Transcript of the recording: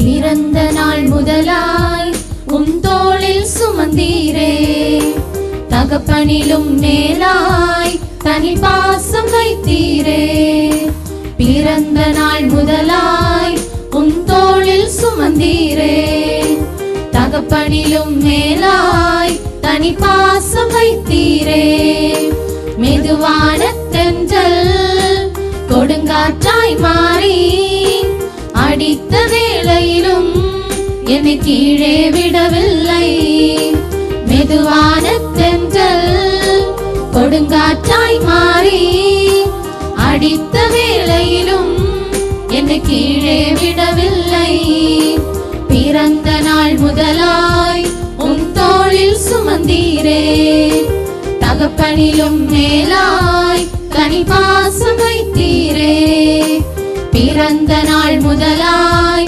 பிறந்த நாள் முதலாய் தோளில் சுமந்தீரே, தகப்பனிலும் மேலாய் தனி பாசம் வைத்தீரே. பிறந்த நாள் முதலாய் தோளில் சுமந்தீரே, தகப்பனிலும் மேலாய் தனி பாசம் வைத்தீரே. மெதுவான தென்றல் கொடுங்காற்றாய் மாறி அடித்த வேளையிலும் என்னை கீழே விடவில்லை. மெதுவான தென்றல் கொடுங்காற்றாய் மாறி அடித்த வேளையிலும் என்னை கீழே விடவில்லை. பிறந்த நாள் முதலாய் தோளில் சுமந்தீரே, தகப்பனிலும் மேலாய் கனி பாசம் வைத்தீரே. பிறந்த நாள் முதலாய்